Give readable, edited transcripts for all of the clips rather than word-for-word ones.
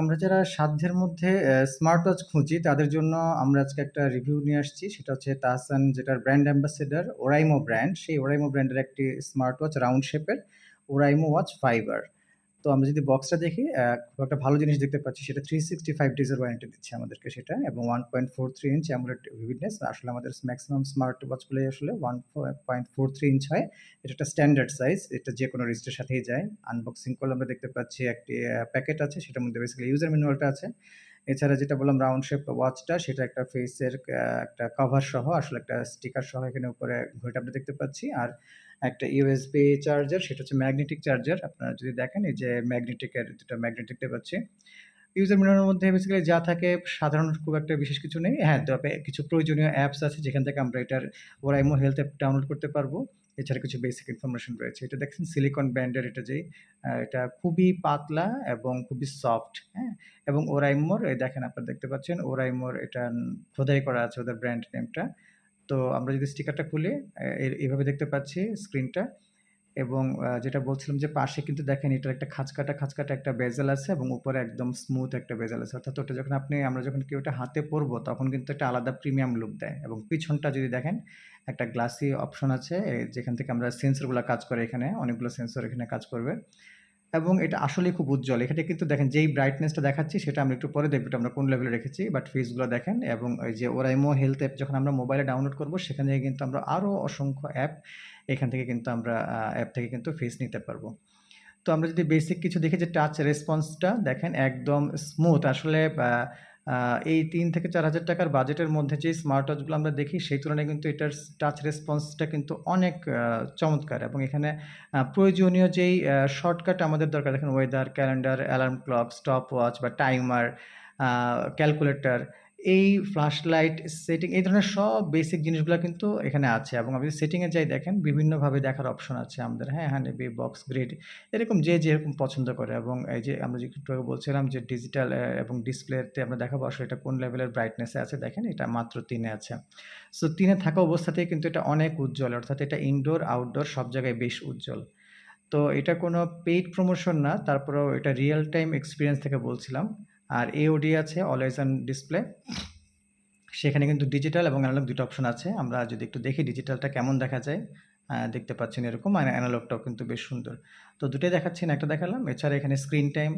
আমরা যারা সাধ্যের মধ্যে স্মার্ট ওয়াচ খুঁজি তাদের জন্য আমরা আজকে একটা রিভিউ নিয়ে আসছি। সেটা হচ্ছে তাহসান যেটার ব্র্যান্ড অ্যাম্বাসেডর ওরাইমো ব্র্যান্ড। সেই ওরাইমো ব্র্যান্ডের একটি স্মার্ট ওয়াচ রাউন্ড শেপের ওরাইমো ওয়াচ ফাইবার। তো আমরা যদি বক্সটা দেখি খুব একটা ভালো জিনিস দেখতে পাচ্ছি সেটা 365 ডেজের ওয়ারেন্টি দিচ্ছে আমাদেরকে সেটা এবং 1.43 ইঞ্চ অ্যামোলেড ভিভিডনেস। আসলে আমাদের ম্যাক্সিমাম স্মার্ট ওয়াচগুলোই আসলে 1.43 ইঞ্চ হয়। এটা একটা স্ট্যান্ডার্ড সাইজ। এটা যেকোনো রিস্টের সাথেই যায়। আনবক্সিং করলে আমরা দেখতে পাচ্ছি একটি প্যাকেট আছে সেটার মধ্যে বেসিক্যালি ইউজার ম্যানুয়ালটা আছে। এছাড়া যেটা বললাম রাউন্ড শেপ ওয়াচটা সেটা একটা ফেসের একটা কভার সহ আসলে একটা স্টিকার সহ এখানে উপরে ঘড়িটা আমরা দেখতে পাচ্ছি। আর একটা ইউএসবি চার্জার সেটা হচ্ছে ম্যাগনেটিক চার্জার। আপনারা যদি দেখেন এই যে ম্যাগনেটিকের দুটো ম্যাগনেট দেখতে পাচ্ছি। ইউজার ম্যানুয়ালের মধ্যে বেসিক্যালি যা থাকে সাধারণ খুব একটা বিশেষ কিছু নেই। হ্যাঁ, তবে কিছু প্রয়োজনীয় অ্যাপস আছে যেখান থেকে আমরা এটার ওরাইমো হেলথ অ্যাপ ডাউনলোড করতে পারবো। এছাড়া কিছু বেসিক ইনফরমেশন রয়েছে। এটা দেখছেন সিলিকন ব্যান্ডের এটা যেই এটা খুবই পাতলা এবং খুবই সফট, হ্যাঁ? এবং ওরাইমোর এই দেখেন আপনারা দেখতে পাচ্ছেন ওরাইমোর এটা খোদাই করা আছে ওদের ব্র্যান্ড নেমটা। তো আমরা যদি স্টিকারটা খুলি এভাবে দেখতে পাচ্ছি স্ক্রিনটা এবং যেটা বলছিলাম যে পাশে কিন্তু দেখেন এটার একটা খাঁজকাটা একটা বেজেল আছে এবং উপরে একদম স্মুথ একটা বেজেল আছে। অর্থাৎ ওটা যখন আমরা যখন কেউ ওটা হাতে পরবো তখন কিন্তু একটা আলাদা প্রিমিয়াম লুক দেয় এবং পিছনটা যদি দেখেন একটা গ্লাসি অপশন আছে যেখান থেকে আমরা সেন্সরগুলা কাজ করে এখানে অনেকগুলো সেন্সর এখানে কাজ করবে। এবং এটা আসলেই খুব উজ্জ্বল। এখানে কিন্তু দেখেন যেই ব্রাইটনেসটা দেখাচ্ছি সেটা আমরা একটু পরে দেখব এটা আমরা কোন লেভেলে রেখেছি। বাট ফেসগুলো দেখেন এবং এই যে ওরাইমো হেলথ অ্যাপ যখন আমরা মোবাইলে ডাউনলোড করব সেখান থেকে কিন্তু আমরা আরো অসংখ্য অ্যাপ এখান থেকে কিন্তু আমরা অ্যাপ থেকে কিন্তু ফেস নিতে পারবো। তো আমরা যদি বেসিক কিছু দেখি যে টাচ রেসপন্সটা দেখেন একদম স্মুথ আসলে এই ৩ থেকে ৪,০০০ টাকার বাজেটের মধ্যে যে স্মার্ট ওয়াচগুলো আমরা দেখি সেই তুলনায় কিন্তু এটার টাচ রেসপন্সটা কিন্তু অনেক চমৎকার এবং এখানে প্রয়োজনীয় যেই শর্টকাট আমাদের দরকার দেখেন weather, calendar, alarm clock, stop watch বা টাইমার, ক্যালকুলেটর, এই ফ্ল্যাশ লাইট সেটিং এই ধরনের সব বেসিক জিনিসগুলা কিন্তু এখানে আছে এবং আপনি সেটিংয়ে যাই দেখেন বিভিন্নভাবে দেখার অপশন আছে আমাদের, হ্যাঁ? হ্যান্ডবি, বক্স, গ্রিড এরকম যে যেরকম পছন্দ করে এবং এই যে আমরা যে একটু আগে বলছিলাম যে ডিজিটাল এবং ডিসপ্লেতে আমরা দেখাবো আসলে এটা কোন লেভেলের ব্রাইটনেসে আছে দেখেন এটা মাত্র ৩ এ আছে। সো ৩ এ থাকা অবস্থাতেই কিন্তু এটা অনেক উজ্জ্বল অর্থাৎ এটা ইনডোর, আউটডোর সব জায়গায় বেশ উজ্জ্বল। তো এটা কোনো পেইড প্রমোশন না তারপরেও এটা রিয়াল টাইম এক্সপেরিয়েন্স থেকে বলছিলাম। আর এওডি আছে অলওয়েজ অন ডিসপ্লে। সেখানে কিন্তু ডিজিটাল এবং অ্যানালগ ২ টা অপশন আছে। আমরা যদি একটু দেখি ডিজিটালটা কেমন দেখা যায়, দেখতে পাচ্ছেন এরকম আর অ্যানালগটাও কিন্তু বেশ সুন্দর। তো দুটোই দেখাচ্ছি না একটা দেখালাম। এছাড়া এখানে স্ক্রিন টাইম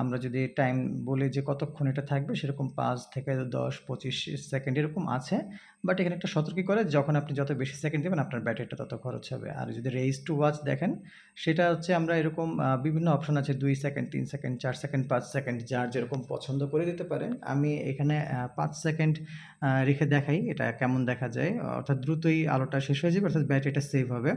আমরা যদি টাইম বলি যে কতক্ষণ এটা থাকবে সেরকম ৫ থেকে ১০, ২৫ সেকেন্ড এরকম আছে। বাট এখানে একটা সতর্কই করে যখন আপনি যত বেশি সেকেন্ড দিবেন আপনার ব্যাটারিটা তত খরচ হবে। আর যদি রেইজ টু ওয়াচ দেখেন সেটা হচ্ছে আমরা এরকম বিভিন্ন অপশন আছে ২ সেকেন্ড, ৩ সেকেন্ড, ৪ সেকেন্ড, ৫ সেকেন্ড যার যেরকম পছন্দ করে দিতে পারেন। আমি এখানে ৫ সেকেন্ড রেখে দেখাই এটা কেমন দেখা যায়। অর্থাৎ দ্রুতই আলোটা শেষ হয়ে যাবে অর্থাৎ ব্যাটারিটা সেভ হবে।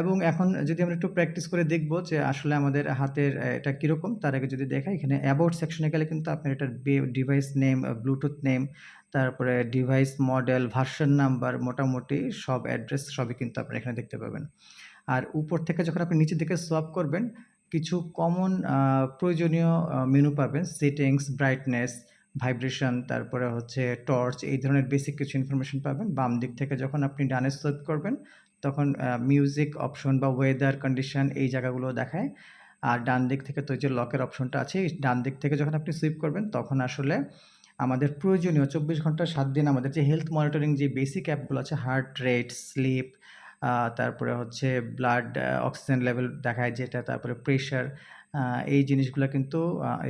এবং এখন যদি আমরা একটু প্র্যাকটিস করে দেখব যে আসলে আমাদের হাতের এটা কিরকম তার আগে যদি দেখাই এখানে অ্যাবাউট সেকশনে গেলে কিন্তু আপনার এটার ডিভাইস নেম, ব্লুটুথ নেম, তারপরে ডিভাইস মডেল, ভার্সন নাম্বার মোটামুটি সব অ্যাড্রেস সবই কিন্তু আপনারা এখানে দেখতে পাবেন। আর উপর থেকে যখন আপনি নিচের দিকে সোয়াপ করবেন, কিছু কমন প্রয়োজনীয় মেনু পাবেন। সেটিংস, ব্রাইটনেস, ভাইব্রেশন, তারপরে হচ্ছে টর্চ এই ধরনের বেসিক কিছু ইনফরমেশন পাবেন। বাম দিক থেকে যখন আপনি ডানে সোয়াইপ করবেন, তখন মিউজিক অপশন বা ওয়েদার কন্ডিশন এই জায়গাগুলো দেখায়। আর ডান দিক থেকে তো ওই যে লকের অপশনটা আছে, এই ডান দিক থেকে যখন আপনি সুইপ করবেন, তখন আসলে আমাদের প্রয়োজনীয় ২৪ ঘন্টা ৭ দিন আমাদের যে হেলথ মনিটরিং যে বেসিক অ্যাপগুলো আছে, হার্ট রেট, স্লিপ, তারপরে হচ্ছে ব্লাড অক্সিজেন লেভেল দেখায় যেটা, তারপরে প্রেশার, আ এই জিনিসগুলা কিন্তু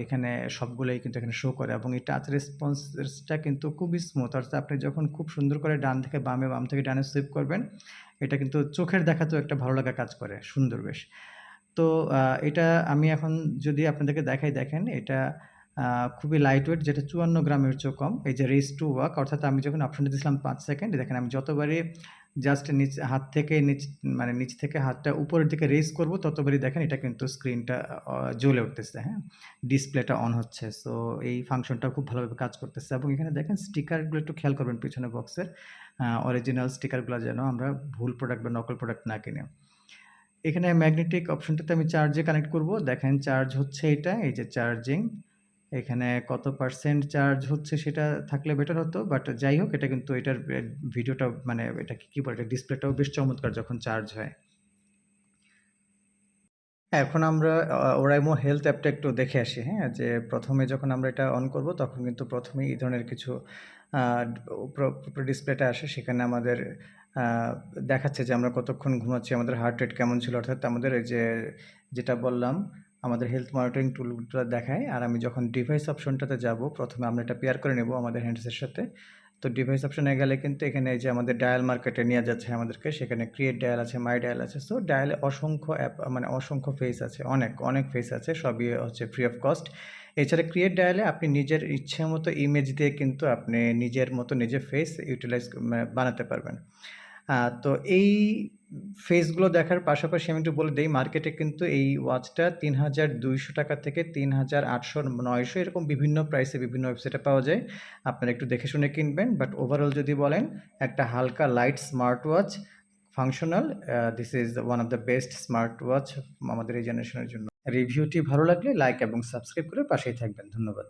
এখানে সবগুলাই কিন্তু এখানে শো করে এবং এই টাচ রেসপন্সটা কিন্তু খুবই স্মুথ। অর্থাৎ আপনি যখন খুব সুন্দর করে ডান থেকে বামে, বাম থেকে ডানে সুইপ করবেন, এটা কিন্তু চোখের দেখাতেও একটা ভালো লাগা কাজ করে। সুন্দর বেশ। তো আ এটা আমি এখন যদি আপনাদেরকে দেখাই দেখেন এটা আ খুবই লাইট ওয়েট যেটা ৫৪ গ্রামের চেয়েও কম। এই যে রেইজ টু ওয়াক অর্থাৎ আমি যখন অপশনটা দিয়েছিলাম ৫ সেকেন্ড দেখেন আমি যতবারই জাস্ট হাত থেকে মানে নিচ থেকে হাতটা উপরের দিকে রেইজ করব ততবারই দেখেন এটা কিন্তু স্ক্রিনটা জ্বলে উঠতেছে, হ্যাঁ? ডিসপ্লেটা অন হচ্ছে। সো এই ফাংশনটা খুব ভালোভাবে কাজ করতেছে এবং এখানে দেখেন স্টিকারগুলো একটু খেয়াল করবেন পিছনে বক্সের। অরিজিনাল স্টিকারগুলা যেন আমরা ভুল প্রোডাক্ট বা নকল প্রোডাক্ট না কিনি। এখানে ম্যাগনেটিক অপশনটাতে আমি চার্জে কানেক্ট করব। দেখেন চার্জ হচ্ছে এটা, এই যে চার্জিং। এখানে কত পার্সেন্ট চার্জ হচ্ছে সেটা থাকলে বেটার হতো। বাট যাই হোক এটা কিন্তু এটার ভিডিওটা মানে এটা কি বলে? এটা ডিসপ্লেটাও বেশ চমৎকার যখন চার্জ হয়। এখন আমরা ওরাইমো হেলথ অ্যাপটা একটু দেখে আসি, হ্যাঁ? যে ১ম এ যখন আমরা এটা অন করব তখন কিন্তু ১ম এই এই ধরনের কিছু আ উপরে ডিসপ্লেটা আসে। সেখানে আমাদের আ দেখাচ্ছে যে আমরা কতক্ষণ ঘুমাচ্ছি, আমাদের হার্ট রেট কেমন ছিল। অর্থাৎ আমাদের এই যে যেটা বললাম, আমাদের হেলথ মনিটরিং টুলটা দেখায়। আর আমি যখন ডিভাইস অপশনটাতে যাব, ১ম এ আমরা এটা পেয়ার করে নেব আমাদের হ্যান্ডসেটের সাথে। তো ডিভাইস অপশনে গেলে কিন্তু এখানে এই যে আমাদের ডায়াল মার্কেটে নিয়ে যাচ্ছে আমাদেরকে। সেখানে ক্রিয়েট ডায়াল আছে, মাই ডায়াল আছে। সো ডায়ালে অসংখ্য অ্যাপ মানে অসংখ্য ফেস আছে। অনেক, অনেক ফেস আছে। সবই হচ্ছে ফ্রি অফ কস্ট। এছাড়া ক্রিয়েট ডায়ালে আপনি নিজের ইচ্ছে মতো ইমেজ দিয়ে কিন্তু আপনি নিজের মতো নিজের ফেস ইউটিলাইজ বানাতে পারবেন। তো এই ফেসগুলো দেখার পাশাপাশি আমি একটু বলে দেই, মার্কেটে কিন্তু এই ওয়াচটা ৳৩,২০০ থেকে ৳৩,৮০০, ৳৯০০ এরকম বিভিন্ন প্রাইসে বিভিন্ন ওয়েবসাইটে পাওয়া যায়। আপনারা একটু দেখে শুনে কিনবেন। বাট ওভারঅল যদি বলেন, একটা হালকা light smart watch, functional, this is one of the best smart watch আমাদের এই জেনারেশনের জন্য। রিভিউটি ভালো লাগলে লাইক এবং সাবস্ক্রাইব করে পাশেই থাকবেন। ধন্যবাদ।